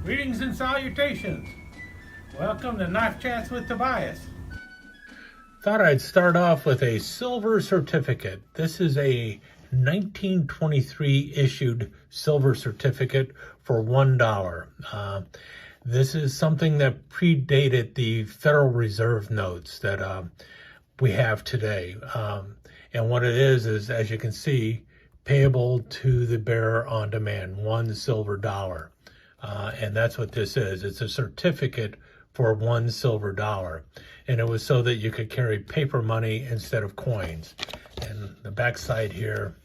Greetings and salutations. Welcome to Knife Chats with Tobias. Thought I'd start off with a silver certificate. This is a 1923 issued silver certificate for $1. This is something that predated the Federal Reserve notes that we have today. And what it is, as you can see, payable to the bearer on demand, $1 silver. And that's what this is. It's a certificate for $1 silver. And it was so that you could carry paper money instead of coins. And the backside here,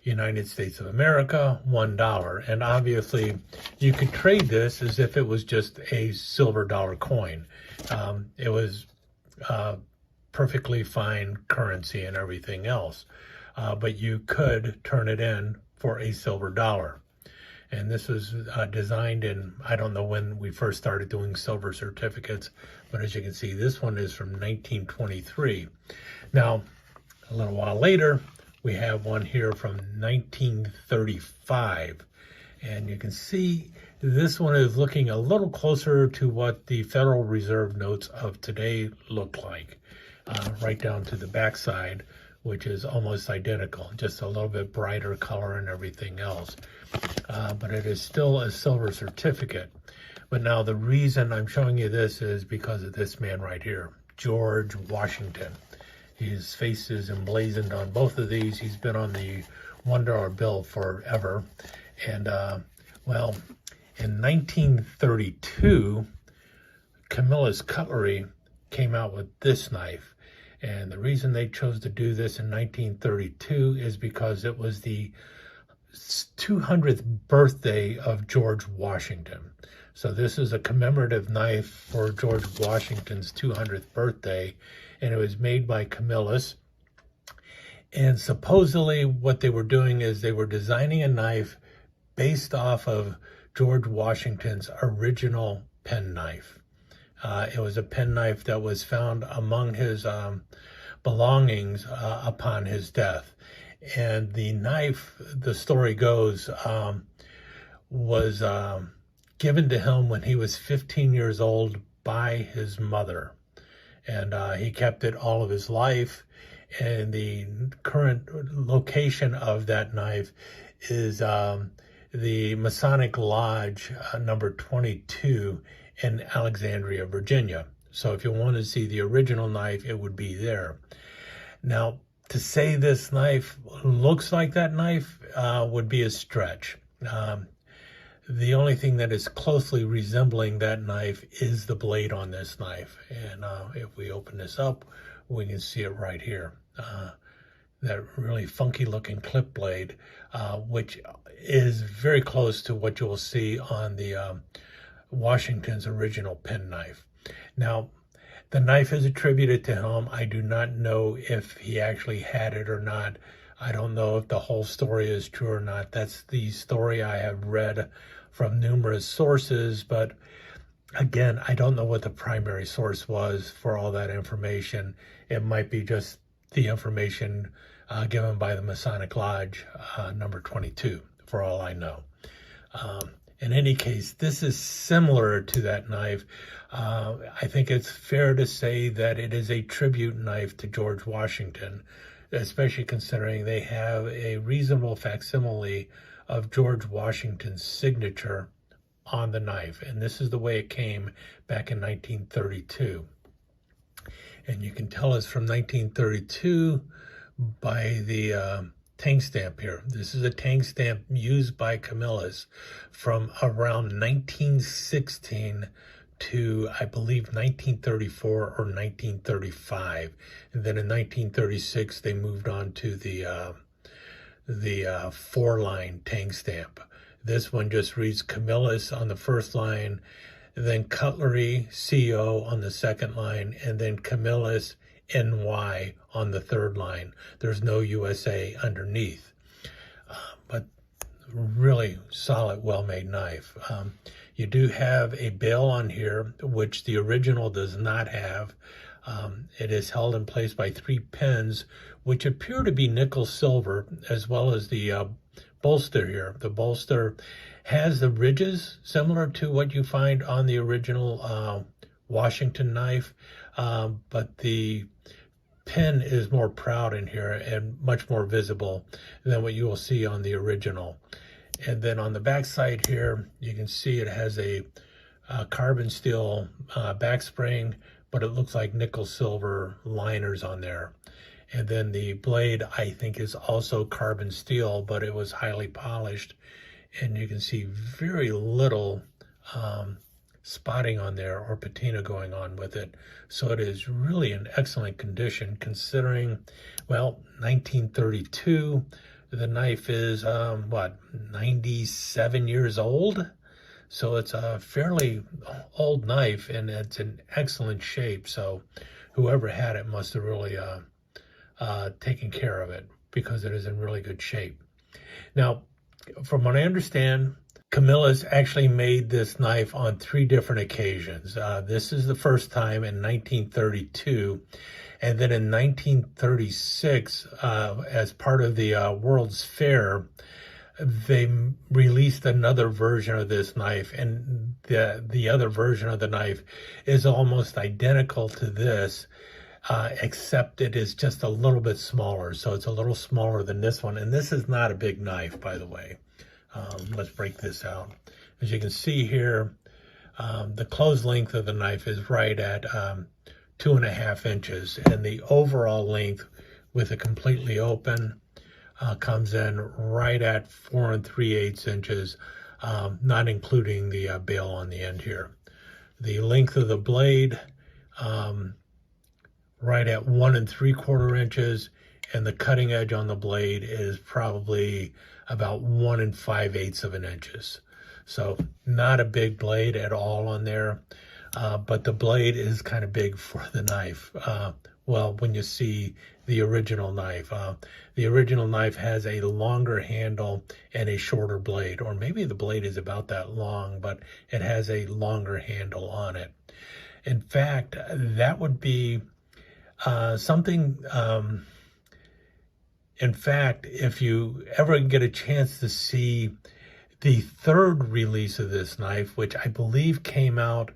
United States of America, $1. And obviously, you could trade this as if it was just a silver dollar coin. It was perfectly fine currency and everything else. But you could turn it in for a silver dollar. And this was designed in, I don't know when we first started doing silver certificates, but as you can see, this one is from 1923. Now, a little while later, we have one here from 1935. And you can see this one is looking a little closer to what the Federal Reserve notes of today look like, right down to the backside, which is almost identical, just a little bit brighter color and everything else. But it is still a silver certificate. But now the reason I'm showing you this is because of this man right here, George Washington. His face is emblazoned on both of these. He's been on the $1 bill forever. And well, in 1932, Camillus Cutlery came out with this knife. And the reason they chose to do this in 1932 is because it was the 200th birthday of George Washington. So this is a commemorative knife for George Washington's 200th birthday, and it was made by Camillus. And supposedly what they were doing is they were designing a knife based off of George Washington's original penknife. It was a penknife that was found among his belongings upon his death. And the knife, the story goes, was given to him when he was 15 years old by his mother. And he kept it all of his life. And the current location of that knife is the Masonic Lodge number 22 in Alexandria, Virginia. So if you want to see the original knife, it would be there. Now, to say this knife looks like that knife would be a stretch. The only thing that is closely resembling that knife is the blade on this knife. And if we open this up, we can see it right here. That really funky looking clip blade, which is very close to what you will see on the Washington's original penknife. Now, the knife is attributed to him. I do not know if he actually had it or not. I don't know if the whole story is true or not. That's the story I have read from numerous sources, but again, I don't know what the primary source was for all that information. It might be just the information given by the Masonic Lodge number 22, for all I know. In any case, this is similar to that knife. I think it's fair to say that it is a tribute knife to George Washington, especially considering they have a reasonable facsimile of George Washington's signature on the knife. And this is the way it came back in 1932. And you can tell it's from 1932 by the tang stamp here. This is a tang stamp used by Camillus from around 1916 to, I believe, 1934 or 1935. And then in 1936, they moved on to the 4-line tang stamp. This one just reads Camillus on the first line, then Cutlery, CO on the second line, and then Camillus, NY on the third line. There's no USA underneath. But really solid, well-made knife. You do have a bail on here, which the original does not have. It is held in place by 3 pins, which appear to be nickel silver, as well as the bolster here. The bolster has the ridges similar to what you find on the original Washington knife, but the pin is more proud in here and much more visible than what you will see on the original. And then on the back side here, you can see it has a carbon steel back spring, but it looks like nickel silver liners on there. And then the blade, I think, is also carbon steel, but it was highly polished. And you can see very little spotting on there or patina going on with it. So it is really in excellent condition considering, well, 1932, the knife is, 97 years old? So it's a fairly old knife and it's in excellent shape. So whoever had it must have really taken care of it because it is in really good shape. Now, from what I understand, Camillus actually made this knife on 3 different occasions. This is the first time in 1932, and then in 1936, as part of the World's Fair, they released another version of this knife, and the other version of the knife is almost identical to this, except it is just a little bit smaller. So it's a little smaller than this one, and this is not a big knife, by the way. Let's break this out. As you can see here, the closed length of the knife is right at 2.5 inches, and the overall length with it completely open comes in right at 4 3/8 inches, not including the bail on the end here. The length of the blade, right at 1 3/4 inches, and the cutting edge on the blade is probably about 1 5/8 inches. So not a big blade at all on there, but the blade is kind of big for the knife. Well, when you see the original knife has a longer handle and a shorter blade, or maybe the blade is about that long, but it has a longer handle on it. In fact, that would be something. In fact, if you ever get a chance to see the 3rd release of this knife, which I believe came out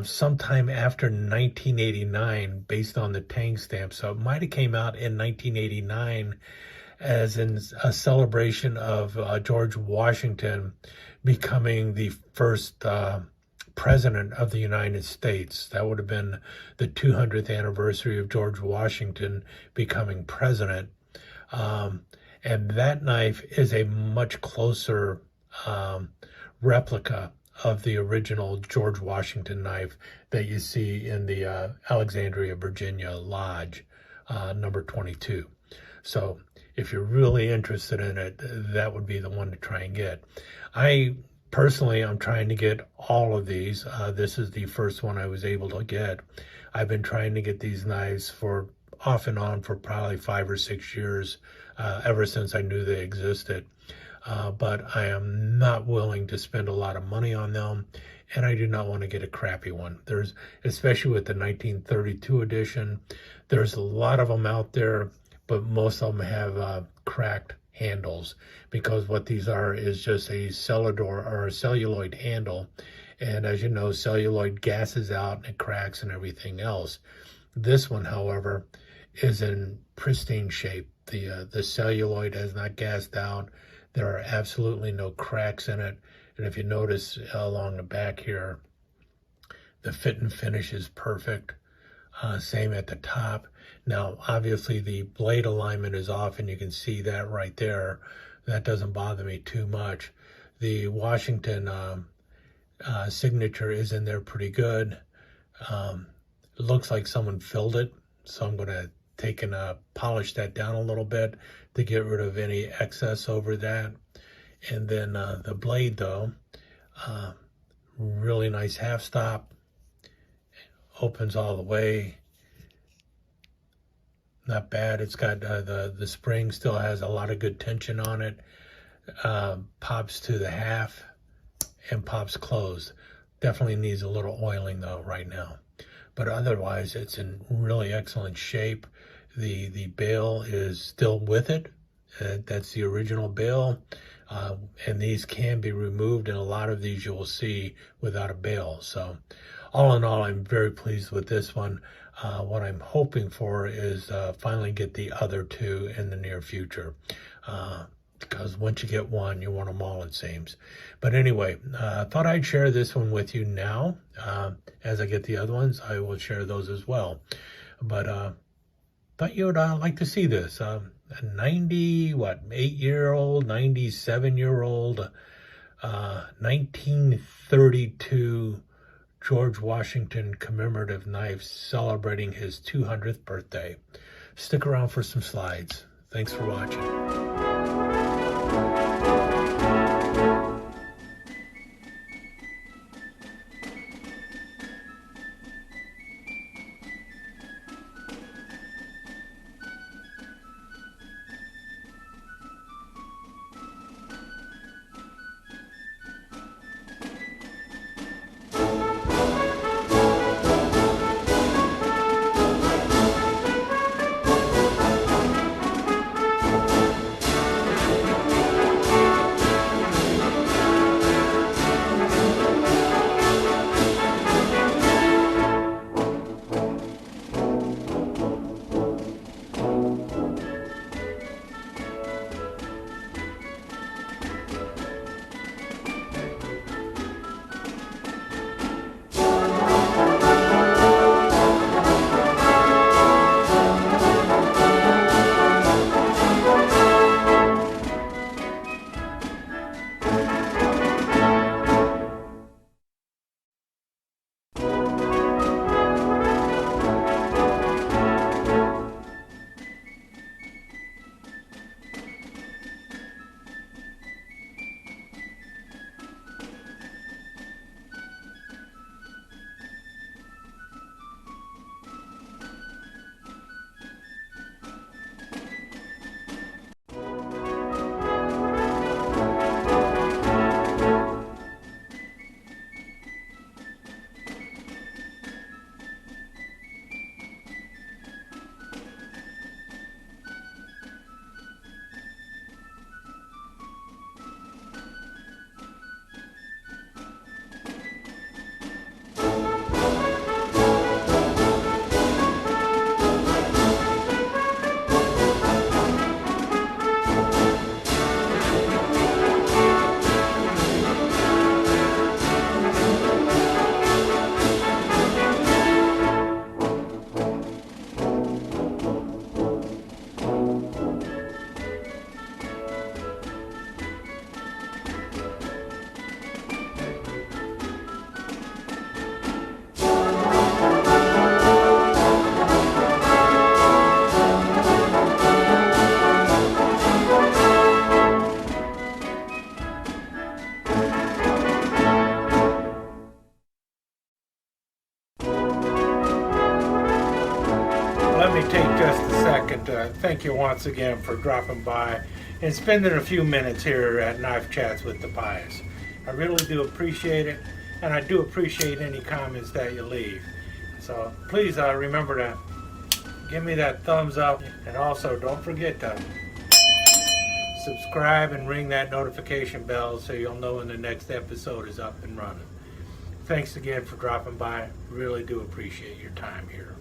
sometime after 1989, based on the Tang stamp. So it might have came out in 1989 as in a celebration of George Washington becoming the first president of the United States. That would have been the 200th anniversary of George Washington becoming president. And that knife is a much closer replica of the original George Washington knife that you see in the Alexandria, Virginia Lodge, number 22. So if you're really interested in it, that would be the one to try and get. I personally, I'm trying to get all of these. This is the first one I was able to get. I've been trying to get these knives for off and on for probably 5 or 6 years, ever since I knew they existed. But I am not willing to spend a lot of money on them, and I do not want to get a crappy one. There's, especially with the 1932 edition, there's a lot of them out there, but most of them have cracked handles, because what these are is just a celluloid handle, and as you know, celluloid gases out and it cracks and everything else. This one, however, is in pristine shape. The celluloid has not gassed out. There are absolutely no cracks in it. And if you notice along the back here, the fit and finish is perfect. Same at the top. Now, obviously the blade alignment is off, and you can see that right there. That doesn't bother me too much. The Washington signature is in there pretty good. It looks like someone filled it, so I'm going to take and polish that down a little bit to get rid of any excess over that. And then the blade, though, really nice half stop, opens all the way. Not bad. It's got the spring still has a lot of good tension on it. Pops to the half and pops closed. Definitely needs a little oiling though right now, but otherwise it's in really excellent shape. The bail is still with it. That's the original bail. And these can be removed, and a lot of these you will see without a bail. So all in all, I'm very pleased with this one. What I'm hoping for is finally get the other two in the near future. Because once you get one, you want them all, it seems. But anyway, I thought I'd share this one with you now. As I get the other ones, I will share those as well. But thought you would like to see this. A 8-year-old, 97-year-old, 1932 George Washington commemorative knife celebrating his 200th birthday. Stick around for some slides. Thanks for watching. Let me take just a second to thank you once again for dropping by and spending a few minutes here at Knife Chats with the Pious. I really do appreciate it, and I do appreciate any comments that you leave. So please remember to give me that thumbs up, and also don't forget to subscribe and ring that notification bell so you'll know when the next episode is up and running. Thanks again for dropping by. Really do appreciate your time here.